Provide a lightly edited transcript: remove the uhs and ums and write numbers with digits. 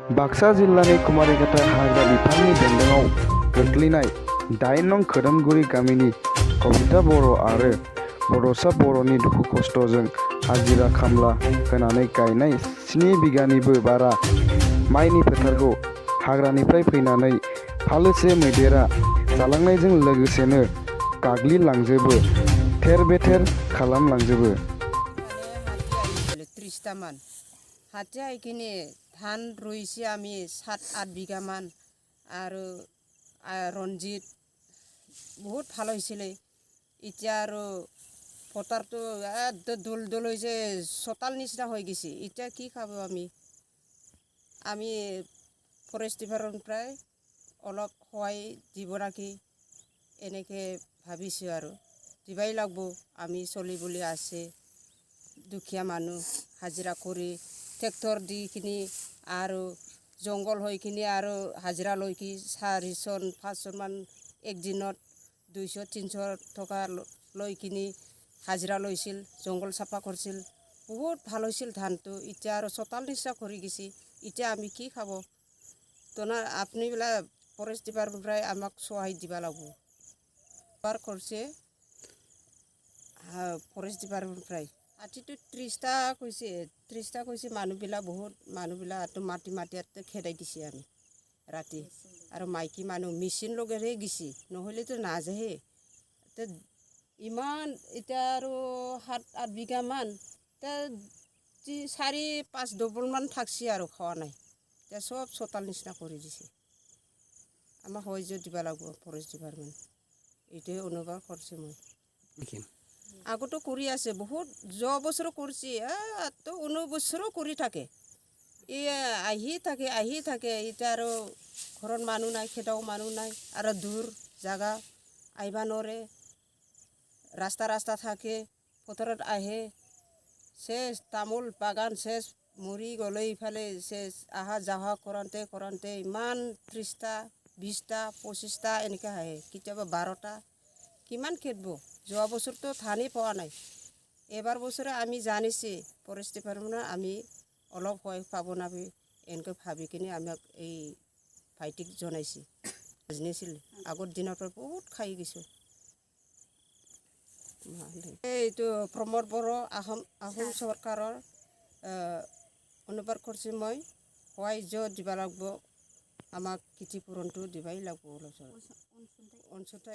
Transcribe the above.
बाक्सा जिल्लानि कुमारिघाटा हाग्रा बिफाननि बेन्दोङाव गोग्लैनाय 8 नं खोदोमगुरि गामिनि कबिता बर' आरो बड'सा बर'नि दुखु खस्थ'जों हाजिरा खामला होनानै गायनाय 7 बिगानिबो बारा माइनि फोथारखौ हाग्रानिफ्राय फैनानै फालोसे मैदेरा जालांनायजों लोगोसेनो गाग्लिलांजोबो, थेर-बेथेर खालामलांजोबो। हाथी आइकिनि धान रुइसे आमी 7-8 बिघा मान आरो रঞ্জিত बहुत ভালো হয়েছিলে। এতিয়া আৰু পথাৰটো দোল দোল হৈছে, চোতাল নিচিনা হৈ গৈছে। এতিয়া কি খাব আমি ফৰেষ্ট ডিপাৰ্টমেণ্টৰ অলপ সহায় দিব ৰাখি এনেকৈ ভাবিছোঁ আৰু দিবাই লাগব। আমি চলিবলৈ আছে দুখীয়া মানুহ, হাজিৰা কৰি ট্ৰেক্টৰ দি কিনি আৰু জংঘল হৈ কিনি আৰু হাজিৰা লৈ কি 400-500 মান একদিনত 200-300 টকা লৈ কিনি হাজিৰা লৈছিল, জংঘল চাফা কৰিছিল, বহুত ভাল হৈছিল ধানটো। এতিয়া আৰু চোতাল নিচিনা কৰি গৈছে। এতিয়া আমি কি খাব? তোনা আপুনিবিলাক ফৰেষ্ট ডিপাৰ্টমেণ্টৰ আমাক সহায় দিব লাগব। পাৰ কৰিছে ফৰেষ্ট ডিপাৰ্টমেণ্টৰ হাতীটো 30টা কৈছে মানুহবিলাক, বহুত মানুহবিলাক মাটি খেদাই দিছে আমি ৰাতি। আৰু মাইকী মানুহ মেচিন লগাইহে গেছি, নহ'লেতো নাযায়ে। ইমান এতিয়া আৰু 7-8 বিঘা মান 4-5 ডবল মান থাকছি আৰু খোৱা নাই। এতিয়া চব চোতাল নিচিনা কৰি দিছে। আমাক সহায় দিব লাগব ফৰেষ্ট ডিপাৰ্টমেণ্ট, এইটোৱে অনুভৱ কৰিছোঁ মই। আগতো কৰি আছে, বহুত যোৱা বছৰো কৰিছে, 19 বছৰো কৰি থাকে। আহি থাকে। এতিয়া আৰু ঘৰত মানুহ নাই, খেদাও মানুহ নাই, আৰু দূৰ জাগা আহিব নোৱাৰে। ৰাস্তা থাকে, পথাৰত আহে, চেচ তামোল বাগান চেচ মৰি গ'লে ইফালে চেচ আহা যাহা কৰোঁতে ইমান 30টা 20টা 25টা এনেকৈ আহে, কেতিয়াবা 12টা। কিমান খেদব? যোৱা বছৰতো ধানেই পোৱা নাই। এবাৰ বছৰে আমি জানিছে ফৰেষ্ট ডিপাৰ্টমেণ্টৰ আমি অলপ সহায় পাব নাবি এনেকৈ ভাবি কিনি আমাক এই ভাইটিক জনাইছে। বুজিছিল আগৰ দিনৰ পৰা বহুত খাই গৈছোঁ। এইটো প্ৰমোদ বড়ো আহোম চৰকাৰৰ অনুবাদ কৰিছোঁ মই। সহায় দিব লাগব, আমাক ক্ষতিপূৰণটো দিবাই লাগব। অলপ অঞ্চলতে